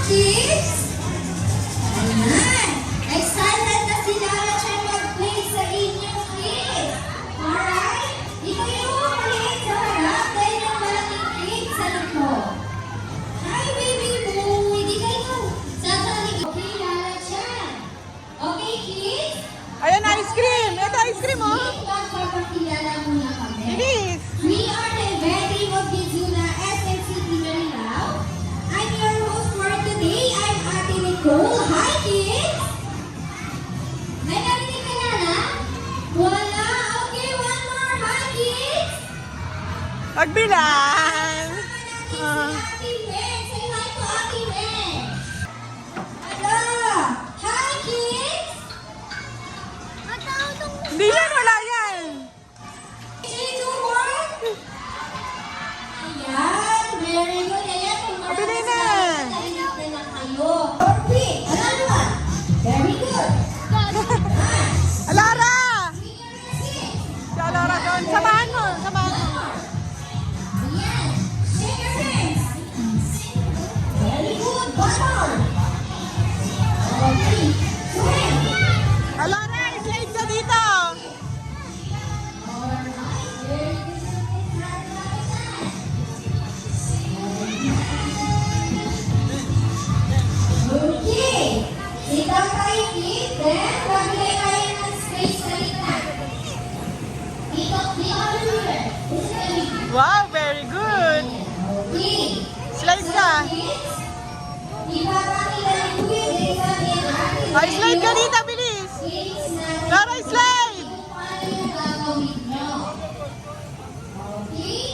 kids? Ayan. Excited na sila siya mag-play sa inyong kids. Alright? Ito yung maliit sa harap dahil yung malaking kids sa likod. Hi, baby boo! Hindi kayo sasalig. Okay, Lala Chan. Okay, kids? Ayan, ice cream! Ito ice cream, oh! Magpapakilala muna kami. Bilis! We are the Betty of Gizuna SNCT Marilao. I'm your host for today. I'm Ate Nicole. Hi, kids! May narinig ka na na? Wala? Okay, one more. Hi, kids! Pagbilang! Si Ate Wen. Say hi to Ate Wen. Hello! Hi, kids! Hindi yan, wala yan! Three, two, one. Ayan, very good. Ayan, kung Pabili na. narinig na lang kayo. Perfect. Another one. Very good. Alara! Swing your hands. Si Alara doon. Samahan mo, samahan mo. Ayan. Shake your hands. Very good. One more. Okay. Swing. Alara, slide ka dito! Okay. Sit down tayo, kids. Then, magbigay tayo ng space sa gitna. Dito, the other ruler. This is the big. Wow, very good! Okay. Slide ka! Kids, ipapakita ng kuya din sa atin. Ay, slide ka dito, bilis! Kids, na Lara, slide! kung paano yung gagawin nyo. Okay?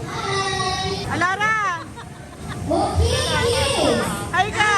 Hi! Alara! Okay, kids! Hi ka!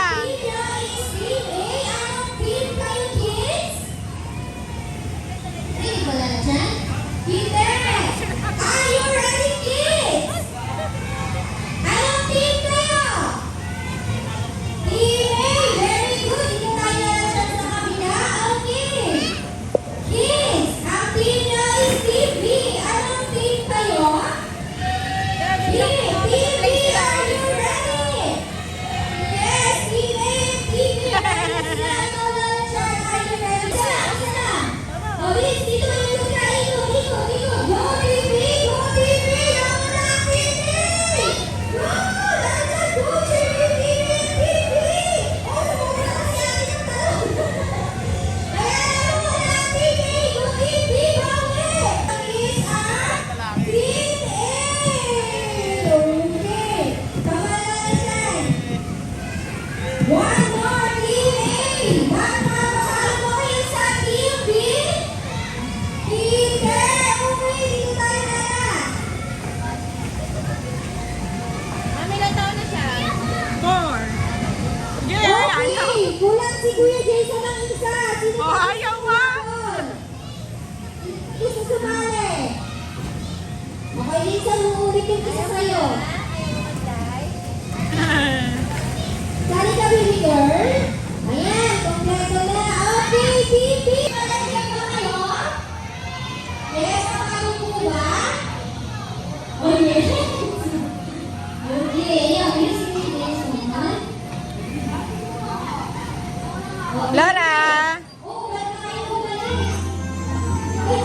One more team A! One more kasama mo kayo sa team B! Team A! Okay, dito tayo na! Mami, ilang taon na siya? 4! Yeah, ayaw! Okay, kulang si Kuya Jason ng isa! Sino Oh, pa? ayaw mo! Gusto sumali! Okay, Lisa, uulit yung isa sa'yo. Sali ka, baby girl. Ayan, kompleto na. Okay, team B! Malagyan ba kayo? Yes, makalupo ba? Oh, yes. Okay, ang bilis ni Jason naman. Lara! Oh, ba't kayo umalis?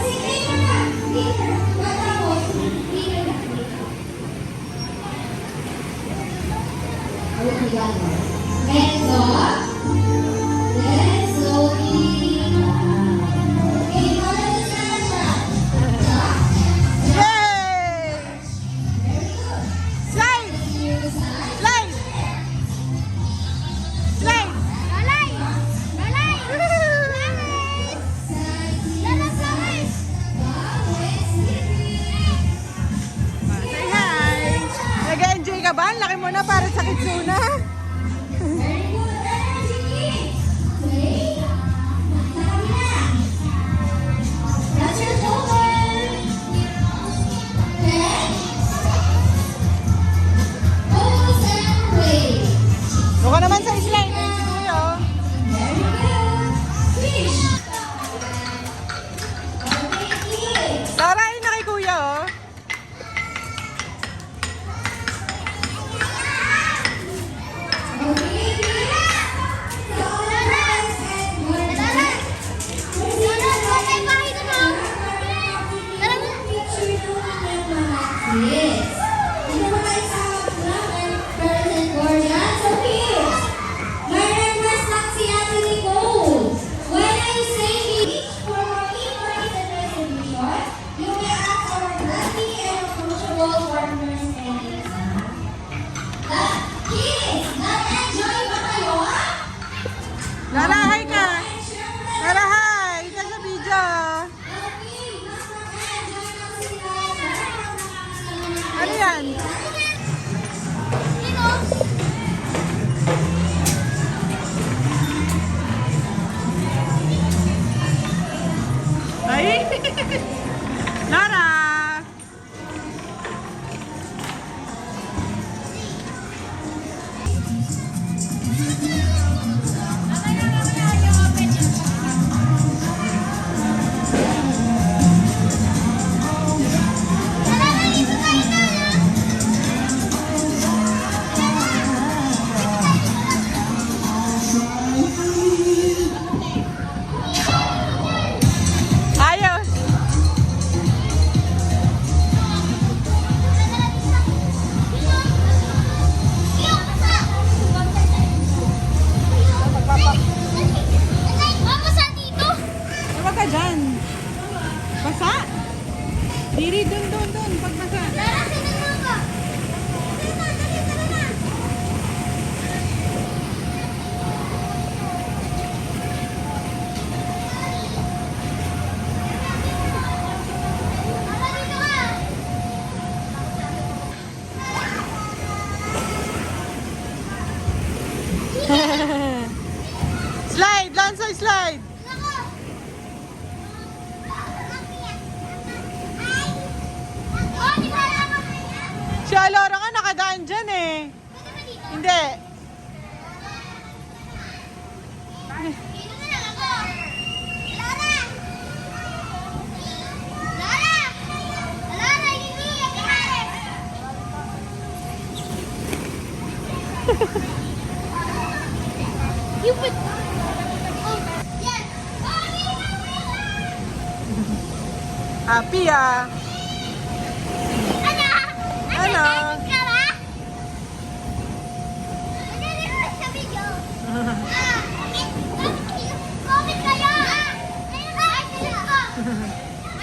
Sige na! Peter, matapos. Peter. Okay, gano'n. Let's go. Let's go. Okay, follow the sound. Yay! Slide! Slide! Slide! Lalay! Lalay! Lalay! Say hi! Nag-enjoy ka ba? Ang laki mo na para sa Kitsuna. Very good. Energy kids. Okay. Sa kabila. Touch your shoulder. Okay. Pose and wave. Doon ka naman sa slide. Enjoy, oh. Very good. Fish. Okay, kids. Lara, ayun na kay Kuya, oh. Yes. Dito ba tayo sa vlog and parents and guardian? So kids, may request lang si Ate Nicole. When I say each for more inquiries and resolution, you may ask our friendly and approachable partners and exam. Kids, nag-enjoy ba kayo? Lara, hi ka! And syempre, Lara, hi! Ika sa video! okay, mas mag-enjoy na sila. Dahil Ano yan? Ay! Lara! Ayos! Huwag ka dyan! Basa! Diri, dun! Pag basa! Slide! Lansoy, slide! Si Alora nga nakadaan dyan eh. Hindi. You put. Happy ah. Ano?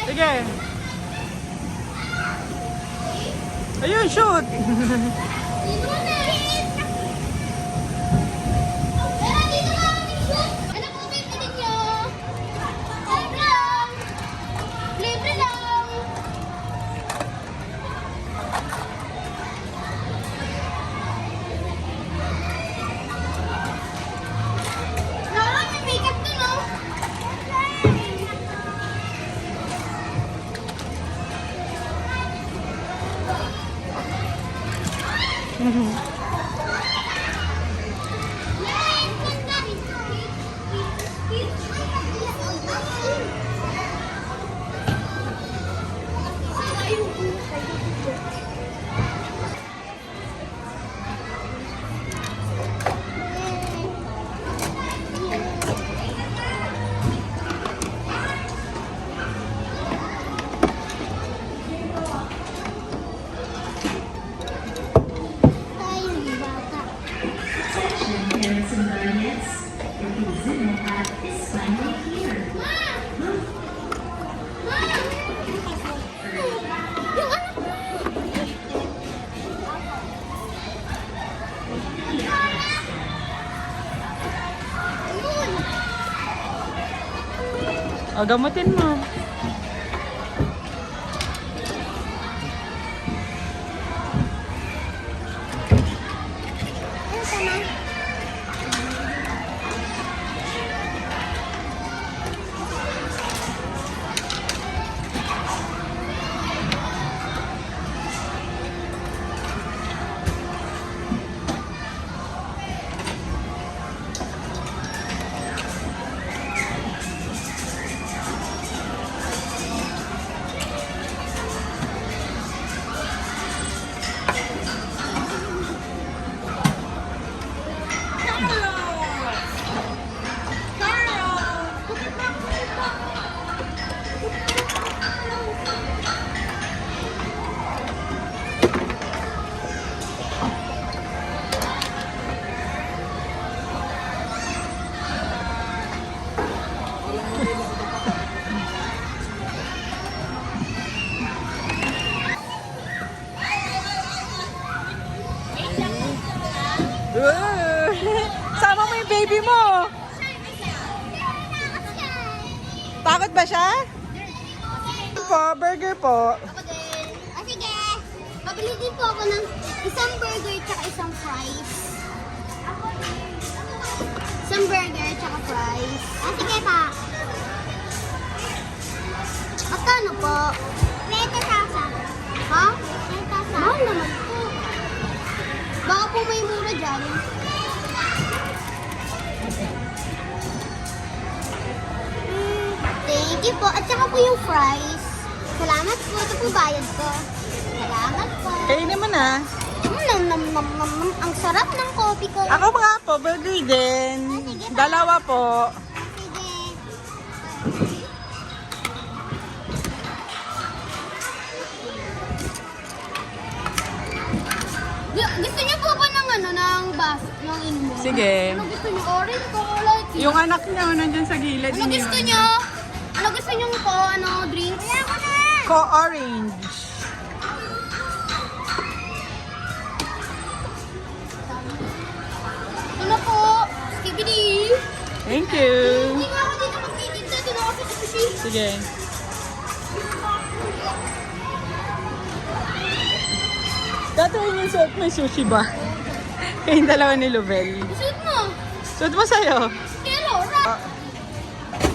Sige. Ayun, shoot. Libre lang. Lolo, may makeup dun, oh. Yay! Ganda! Parents and guardians, if you Zoom at this time of year. O, gamutin mo. Sama mo yung baby mo. Takot ba siya? Po, burger po. Ako din. Ah, sige. Pabili din po ako ng isang burger tsaka isang fries. Isang burger tsaka fries. Ah, sige pa. Magkano po? 20,000. Ha? 20,000. Mahal naman po. Baka po may mura dyan. Thank you po. At saka po yung fries. Salamat po. Ito po bayad ko. Salamat po. Kainin mo na. Ang sarap ng coffee ko. Ako mga po, burger din. Dalawa po. Sige. Gusto niyo po ba ng ng ng inumin? Sige. Ano gusto niyo? Orange po, light. Yung anak niya, nandyan sa gilid. Ano gusto niyo? Ano gusto niyo po? Ano, drinks? Ko-orange. Ano po? Skibidi. Thank you. Hindi nga ako dito magtitinda. Doon ako sa sushi. Sige. Tatuloy yung suot may sushi ba? Kayong dalawa ni Lovell. Suot mo. Suot mo sa'yo. Kaya Laura.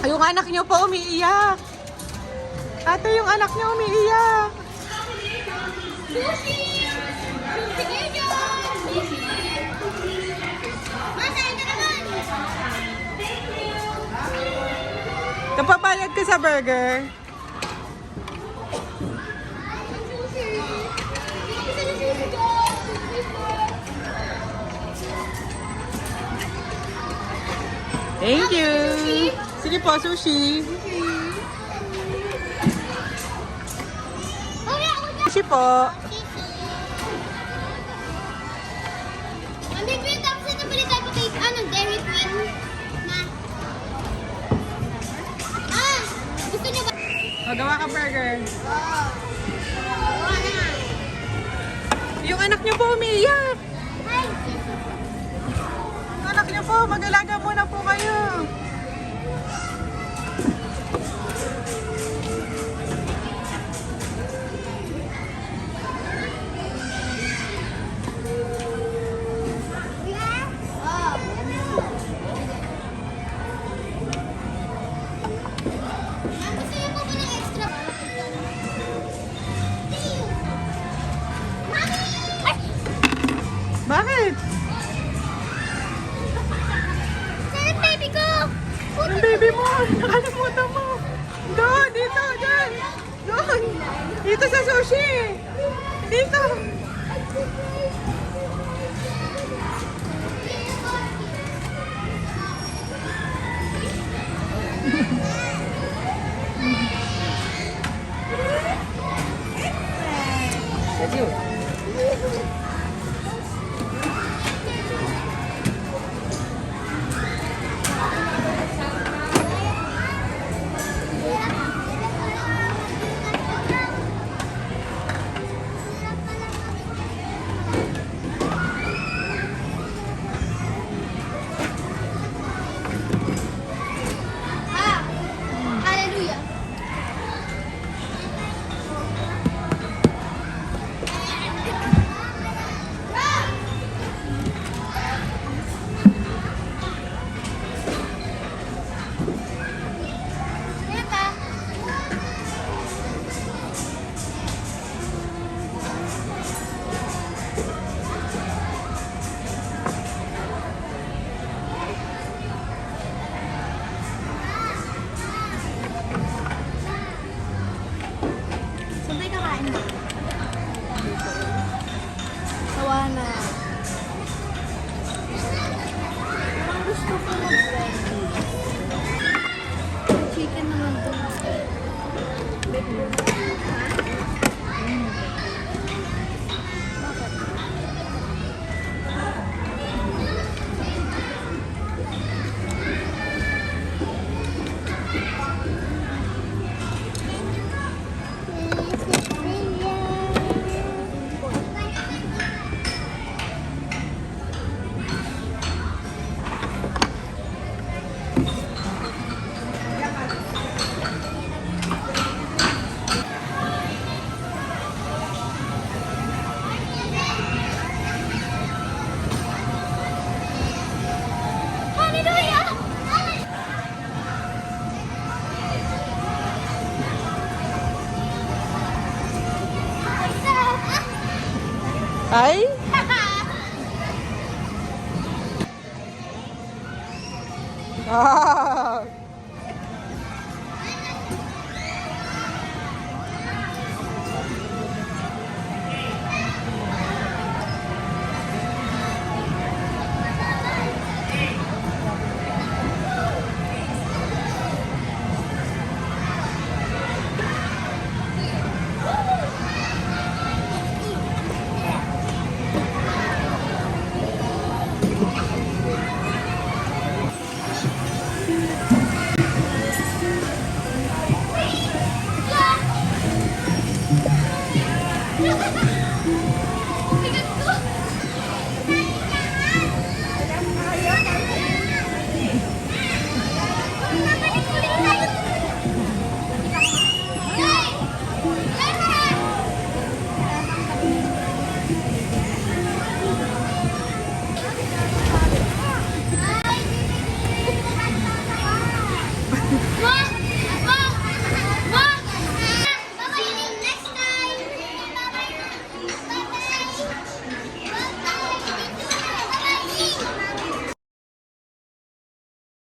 Yung anak niyo po umiiyak. Ate, yung anak niyo umiiyak. Sushi! Sige dyan! Masay ka naman! Kapabayad ka sa burger. Sushi! Isa na sushi dyan! Thank you. Sige po, sushi. Okay, ako dyan! Sushi po. Ang baby, tapos ito pala tayo kay Dairy Queen na. Ah! Gusto niyo ba? Magawa ka burger. Oo. Oo na. Yung anak niyo po umiiyak. Hi! Yung anak niyo po, mag-alaga muna po kayo. Bakit? Yung baby mo, nakalimutan mo. Doon, dito, dyan. Doon. Dito sa sushi. Dito. Hallelujah. Sabay kakain mo. Sawa na. Parang gusto ko mag-ready. Chicken naman to. Ay? Ah. Ha ha ha!